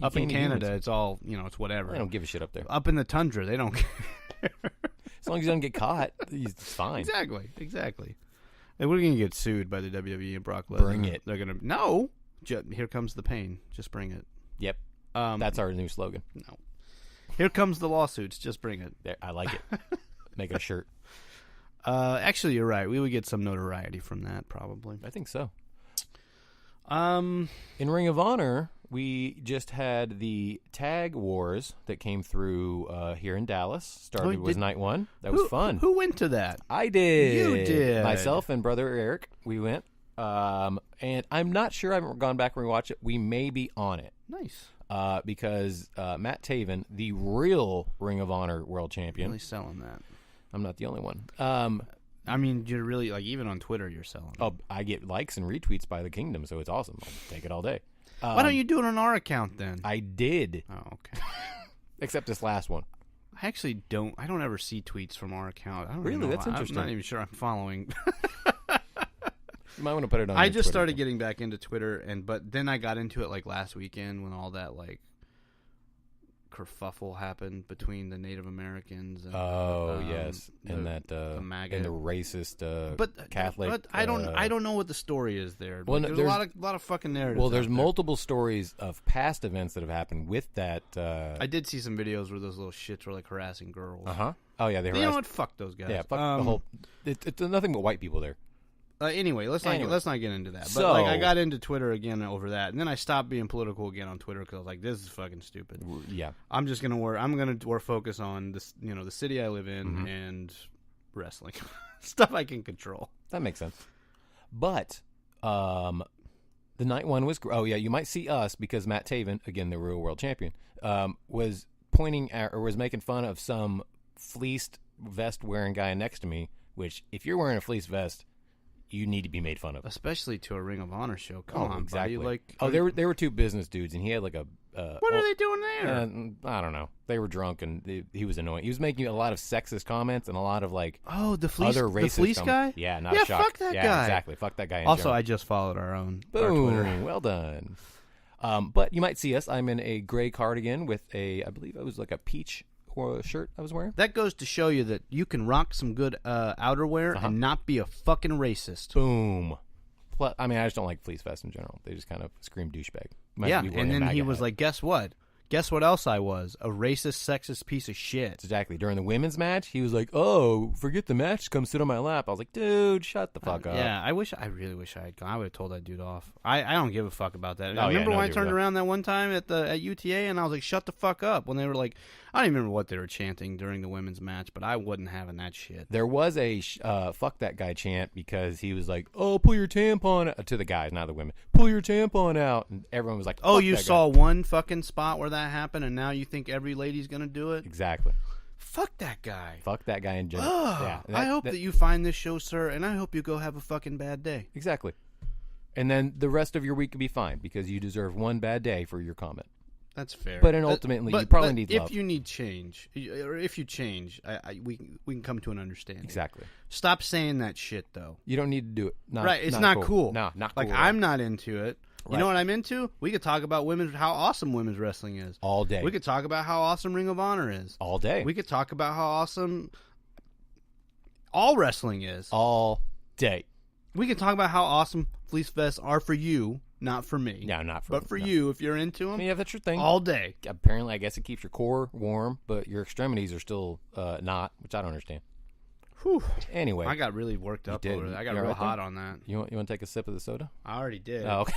Up in Canada, it's all, it's whatever. They don't give a shit up there. Up in the tundra, they don't care. As long as he doesn't get caught, it's fine. Exactly. And we're going to get sued by the WWE and Brock Lesnar. Bring it. They're going to, no. Here comes the pain. Just bring it. Yep. That's our new slogan. No. Here comes the lawsuits. Just bring it. There, I like it. Make it a shirt. Actually, you're right. We would get some notoriety from that, probably. I think so. In Ring of Honor, we just had the tag wars that came through here in Dallas. Started with night one. That was fun. Who went to that? I did. You did. Myself and brother Eric, we went. And I'm not sure. I haven't gone back and rewatched it. We may be on it. Nice. Because Matt Taven, the real Ring of Honor world champion. Really selling that. I'm not the only one. I mean, you're really, even on Twitter, you're selling it. Oh, I get likes and retweets by the Kingdom, so it's awesome. I'll take it all day. Why don't you do it on our account then? I did. Oh, okay. Except this last one. I actually don't. I don't ever see tweets from our account. I don't really? know. That's interesting. I'm not even sure I'm following. You might want to put it on. I just Twitter started getting back into Twitter, but then I got into it last weekend when all that kerfuffle happened between the Native Americans. And, yes, and the MAGA and the racist Catholic. But I don't know what the story is there. Well, there's a lot of fucking narratives. Well, there's multiple stories of past events that have happened with that. I did see some videos where those little shits were harassing girls. Oh yeah, they harassed. You know what? Fuck those guys. Yeah, fuck the whole. It's nothing but white people there. Anyway, let's not get into that. But so, I got into Twitter again over that, and then I stopped being political again on Twitter because I was like, "This is fucking stupid." Yeah, I'm gonna focus on this, the city I live in and wrestling stuff I can control. That makes sense. But the night one was. Oh yeah, you might see us because Matt Taven, again the real world champion, was pointing at or was making fun of some fleeced vest wearing guy next to me. Which, if you're wearing a fleece vest, you need to be made fun of, especially to a Ring of Honor show. Come on, exactly. Buddy. They were two business dudes, and he had a. What are they doing there? I don't know. They were drunk, and he was annoying. He was making a lot of sexist comments and a lot of the fleece, other racist the fleece guy. Yeah, not shocked. Fuck that guy. Exactly. Fuck that guy. Also, general. I just followed our own. Boom. Our Twitter. Well done. But you might see us. I'm in a gray cardigan with I believe it was a peach shirt I was wearing. That goes to show you that you can rock some good outerwear and not be a fucking racist. Boom. Plus, I just don't like fleece vests in general. They just kind of scream douchebag. And then he was like, guess what? Guess what else I was? A racist, sexist piece of shit. Exactly. During the women's match, he was like, oh, forget the match. Come sit on my lap. I was like, dude, shut the fuck up. Yeah, I really wish I had gone. I would have told that dude off. I don't give a fuck about that. I remember when I turned around that one time at UTA and I was like, shut the fuck up. When they were like, I don't even remember what they were chanting during the women's match, but I wasn't having that shit. There was a fuck that guy chant because he was like, oh, pull your tampon out. To the guys, not the women. Pull your tampon out. And everyone was like, oh, you saw one fucking spot where that happened and now you think every lady's going to do it? Exactly. Fuck that guy. Fuck that guy in general. Yeah, I hope that you find this show, sir, and I hope you go have a fucking bad day. Exactly. And then the rest of your week could be fine because you deserve one bad day for your comment. That's fair. But ultimately, you probably need love. If you need change, or if you change, we can come to an understanding. Exactly. Stop saying that shit, though. You don't need to do it. Right. It's not cool. No, not cool. I'm not into it. Right. You know what I'm into? We could talk about how awesome women's wrestling is. All day. We could talk about how awesome Ring of Honor is. All day. We could talk about how awesome all wrestling is. All day. We could talk about how awesome fleece vests are for you, not for me. No, not for me. But for you, if you're into them. Yeah, that's your thing. All day. Apparently, I guess it keeps your core warm, but your extremities are still not, which I don't understand. Whew. Anyway. I got really worked up over that. I got real hot on that. You want to take a sip of the soda? I already did. Oh, okay.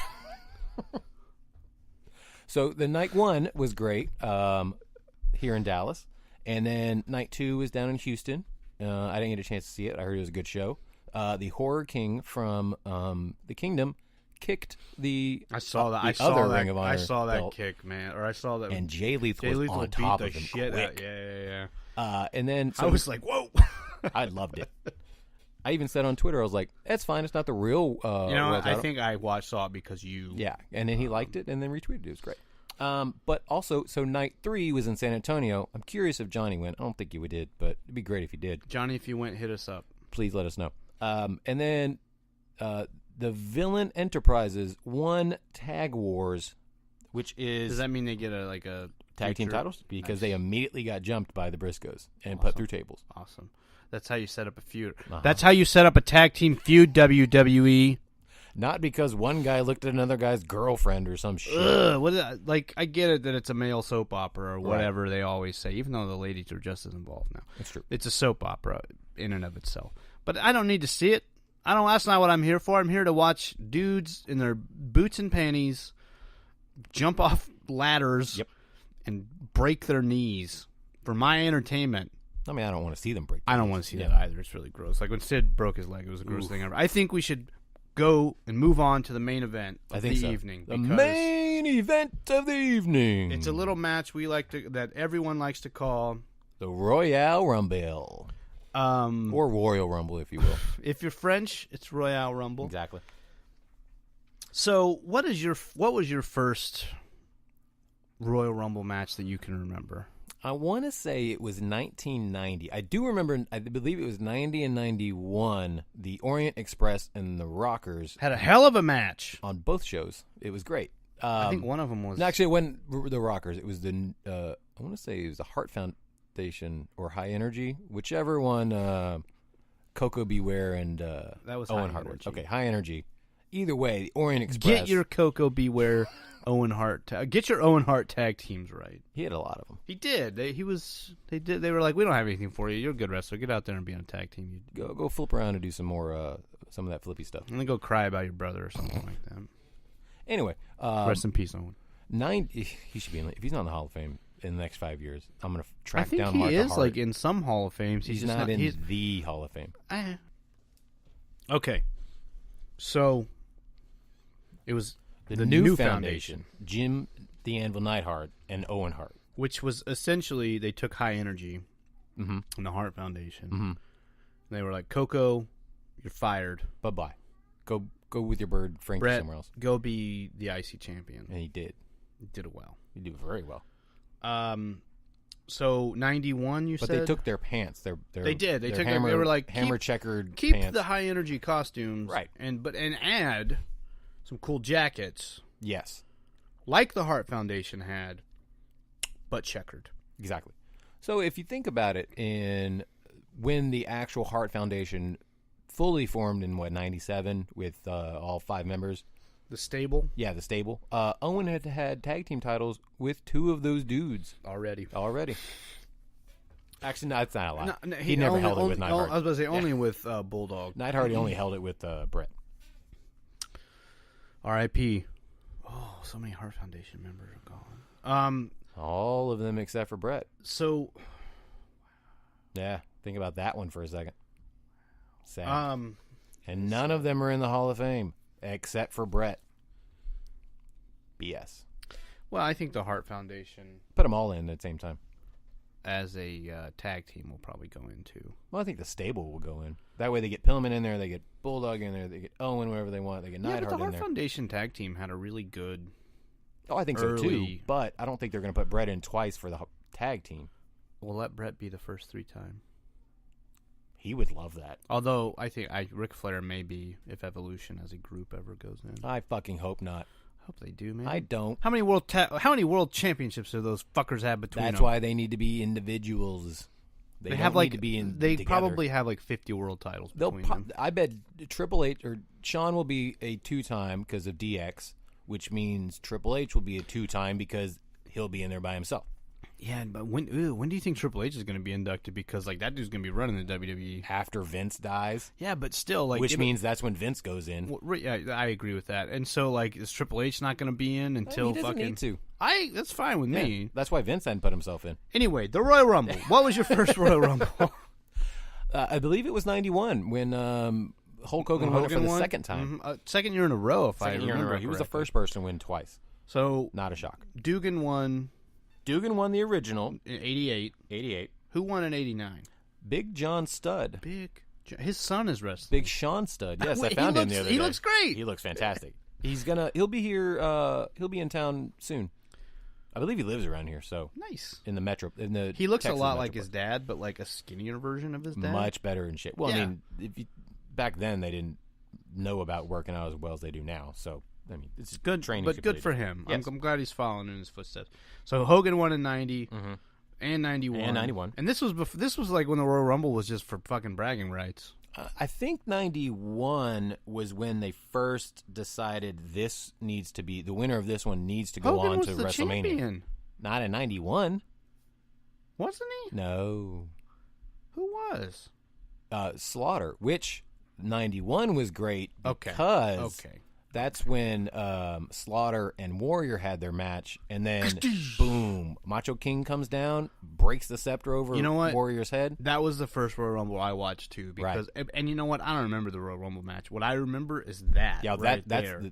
So the night one was great here in Dallas, and then night two was down in Houston. I didn't get a chance to see it. I heard it was a good show. The Horror King from the Kingdom kicked the I saw that. Ring of Honor I saw that belt. kick, man. Or I saw that. And Jay Lethal was on top beat of the him shit quick. Yeah. And then I was like, whoa. I loved it. I even said on Twitter, I was like, "That's fine. It's not the real." I think I saw it because you. Yeah, and then he liked it and then retweeted it. It was great. But also, so night three was in San Antonio. I'm curious if Johnny went. I don't think he did, but it'd be great if he did. Johnny, if you went, hit us up. Please let us know. And then the Villain Enterprises won Tag Wars which is Does that mean they get a tag team future- titles because Nice. they immediately got jumped by the Briscoes and put through tables. Awesome. That's how you set up a feud. Uh-huh. That's how you set up a tag team feud, WWE. Not because one guy looked at another guy's girlfriend or some shit. Ugh, what is that? Like, I get it that it's a male soap opera or whatever they always say, even though the ladies are just as involved now. That's true. It's a soap opera in and of itself. But I don't need to see it. That's not what I'm here for. I'm here to watch dudes in their boots and panties jump off ladders and break their knees for my entertainment. I mean, I don't want to see them break. I don't want to see that either. It's really gross. Like when Sid broke his leg, it was the grossest thing ever. I think we should go and move on to the main event of the evening. The main event of the evening. It's a little match that everyone likes to call the Royale Rumble. Or Royal Rumble, if you will. If you're French, it's Royale Rumble. Exactly. So, what was your first Royal Rumble match that you can remember? I want to say it was 1990. I do remember, I believe it was 90 and 91, the Orient Express and the Rockers. Had a hell of a match. On both shows. It was great. I think one of them was... Actually, it wasn't the Rockers. It was I want to say it was the Heart Foundation or High Energy. Whichever one, Coco Beware and that was Owen High Hart. Energy. Okay, High Energy. Either way, the Orient Express. Get your Coco Beware Owen Hart. Get your Owen Hart tag teams right. He had a lot of them. He did. They were like, we don't have anything for you. You're a good wrestler. Get out there and be on a tag team. Go flip around and do some more some of that flippy stuff. And then go cry about your brother or something like that. Anyway, rest in peace, Owen. He should be in. If he's not in the Hall of Fame in the next 5 years, I'm gonna track down. I think Mark he is Hart. like in some Hall of Fames. He's not in the Hall of Fame. Okay, so it was the new foundation. Jim the Anvil Neidhart and Owen Hart, which was essentially they took High Energy and the Hart Foundation. And they were like, Coco, you're fired. Bye. Go with your bird, Frankie, Brett, somewhere else. Go be the IC champion. And he did. He did it well. He did very well. So 91, you but said? they took their pants. They did. They took. They were like checkered. Keep pants. the High Energy costumes, right? And add some cool jackets. Yes, like the Hart Foundation had, but checkered. Exactly. So if you think about it, when the actual Hart Foundation fully formed in 97 with all 5 members. The stable? Yeah, the stable. Owen had tag team titles with 2 of those dudes. Already. Actually, no, that's not a lot. No, he never held it with Neidhart. I was about to say, only with Bulldog. Neidhart only held it with Brett. R.I.P. Oh, so many Hart Foundation members are gone. All of them except for Brett. So... Yeah, think about that one for a second. Sad. And none of them are in the Hall of Fame except for Brett. BS. Well, I think the Hart Foundation... Put them all in at the same time. As a tag team will probably go into. Well, I think the stable will go in. That way they get Pillman in there, they get Bulldog in there, they get Owen wherever they want, they get Neidhart in there. Yeah, but the Hart Foundation tag team had a really good... Oh, I think so too. But I don't think they're going to put Brett in twice for the tag team. We'll let Brett be the first 3 time. He would love that. Although I think Ric Flair may be if Evolution as a group ever goes in. I fucking hope not. Hope they do, man. I don't. How many world championships do those fuckers have between them? That's why they need to be individuals. They have need to be in. They together. probably have like 50 world titles between them. I bet Triple H or Shawn will be a 2-time because of DX, which means Triple H will be a 2-time because he'll be in there by himself. Yeah, but when do you think Triple H is going to be inducted? Because like that dude's going to be running the WWE after Vince dies. Yeah, but still, like, which means that's when Vince goes in. Well, yeah, I agree with that. And so, like, is Triple H not going to be in until he doesn't need to? That's fine with me. That's why Vince hadn't put himself in. Anyway, the Royal Rumble. What was your first Royal Rumble? I believe it was 91 when Hulk Hogan won it for the second time. Second year in a row, if I remember. He was the first person to win twice. So not a shock. Dugan won. Dugan won the original in 88. 88. Who won in 89? Big John Studd. His son is wrestling. Big Sean Studd. Yes, I found him the other day. He looks great. He looks fantastic. He'll be here. He'll be in town soon. I believe he lives around here. So nice in the metro. He looks a lot like his dad, but like a skinnier version of his dad. Much better in shape. Well, yeah. I mean, back then they didn't know about working out as well as they do now. So I mean, it's good, training, but good for him. Yes. I'm glad he's following in his footsteps. So Hogan won in 90 and 91. And this was like when the Royal Rumble was just for fucking bragging rights. I think 91 was when they first decided this needs to be the winner of this one needs to go Hogan on was to the WrestleMania. champion. Not in 91. Wasn't he? No. Who was? Slaughter, which 91 was great because Okay. that's when Slaughter and Warrior had their match, and then boom, Macho King comes down, breaks the scepter over Warrior's head. That was the first Royal Rumble I watched too. Because, and you know what? I don't remember the Royal Rumble match. What I remember is that. Yeah, right that's there.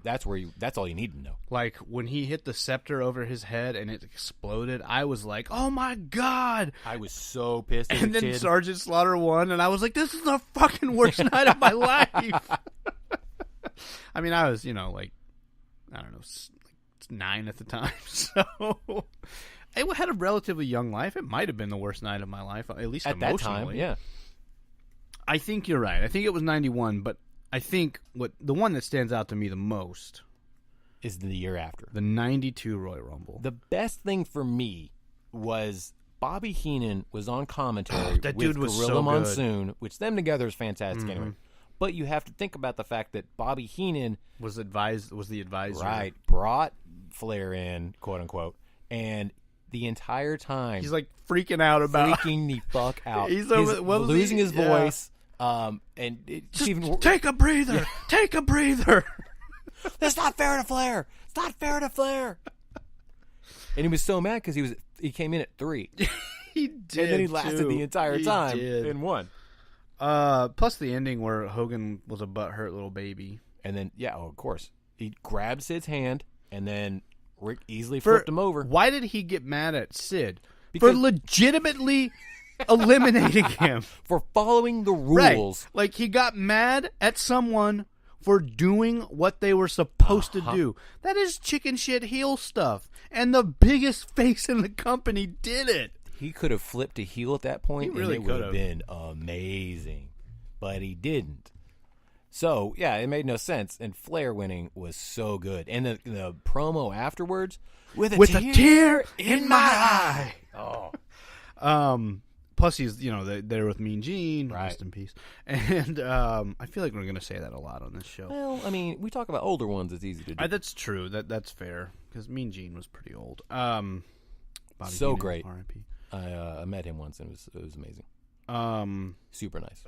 that's all you need to know. Like when he hit the scepter over his head and it exploded, I was like, "Oh my god!" I was so pissed. And then Sergeant Slaughter won, and I was like, "This is the fucking worst night of my life." I mean, I was, like, I don't know, 9 at the time, so I had a relatively young life. It might have been the worst night of my life, at least at emotionally. that time. Yeah, I think you're right. I think it was 91, but I think the one that stands out to me the most is the year after the 92 Royal Rumble. The best thing for me was Bobby Heenan was on commentary that with dude was Gorilla so good. Monsoon, which them together is fantastic anyway. But you have to think about the fact that Bobby Heenan was the advisor. Right, brought Flair in, quote unquote, and the entire time he's like freaking out about the fuck out. He's losing his voice. And just even take a breather. Yeah. Take a breather. That's not fair to Flair. It's not fair to Flair. And he was so mad because he came in at 3. He did, and then he lasted the entire time and won. Plus the ending where Hogan was a butthurt little baby. And then, of course. He grabbed Sid's hand, and then Rick easily flipped him over. Why did he get mad at Sid? For legitimately eliminating him. For following the rules. Right. Like, he got mad at someone for doing what they were supposed to do. That is chicken shit heel stuff. And the biggest face in the company did it. He could have flipped a heel at that point, really and it would have been amazing. But he didn't. So, yeah, it made no sense. And Flair winning was so good. And the promo afterwards, with a tear in my eye. Oh. Plus, he's, there with Mean Gene. Right. Rest in peace. And I feel like we're going to say that a lot on this show. Well, I mean, we talk about older ones. It's easy to do. That's true. That's fair. Because Mean Gene was pretty old. Bobby so Heenan, great. R.I.P. I met him once, and it was amazing. Super nice.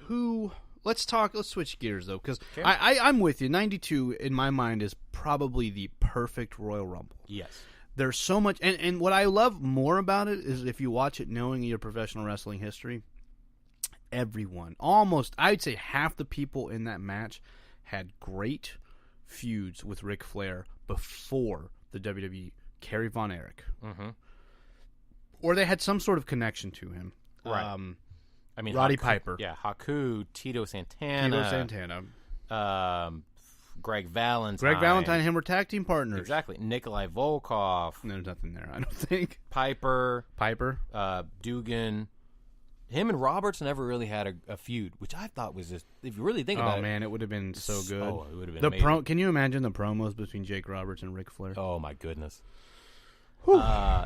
Let's switch gears, though, because I'm with you. 92, in my mind, is probably the perfect Royal Rumble. Yes. There's so much, and what I love more about it is if you watch it knowing your professional wrestling history, everyone, almost, I'd say half the people in that match had great feuds with Ric Flair before the WWE. Kerry Von Erich. Mm-hmm. Or they had some sort of connection to him. Right. I mean, Roddy Piper. Yeah, Haku, Tito Santana. Greg Valentine. Greg Valentine and him were tag team partners. Exactly. Nikolai Volkov. There's nothing there, I don't think. Piper. Dugan. Him and Roberts never really had a feud, which I thought was just, if you really think about it. Oh, man, it would have been so good. Oh, it would have been amazing. Can you imagine the promos between Jake Roberts and Ric Flair? Oh, my goodness.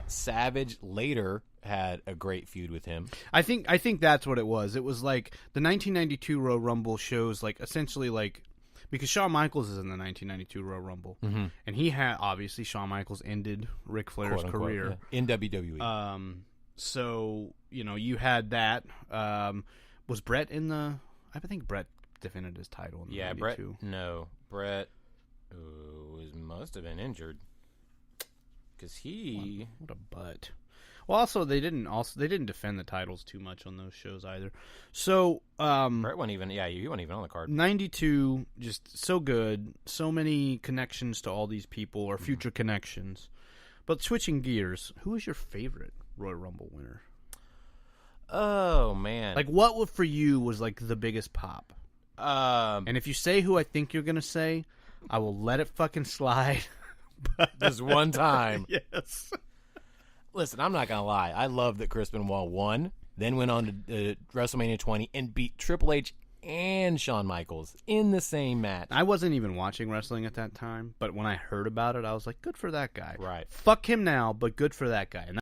Savage later had a great feud with him. I think that's what it was. It was like the 1992 Royal Rumble shows, like, essentially, like, because Shawn Michaels is in the 1992 Royal Rumble, and he had, obviously, Shawn Michaels ended Ric Flair's career in WWE. So you had that. Was Brett in the? I think Brett defended his title in the 92. Brett must have been injured. Because what a butt. Well, also they didn't defend the titles too much on those shows either. So Brett wasn't even. Yeah, he wasn't even on the card. 92, just so good. So many connections to all these people, or future connections. But switching gears, who is your favorite Royal Rumble winner? Oh man! Like, what for you was like the biggest pop? And if you say who I think you're gonna say, I will let it fucking slide. Just one time. Yes. Listen, I'm not going to lie. I love that Chris Benoit won, then went on to WrestleMania 20 and beat Triple H and Shawn Michaels in the same match. I wasn't even watching wrestling at that time, but when I heard about it, I was like, good for that guy. Right. Fuck him now, but good for that guy. And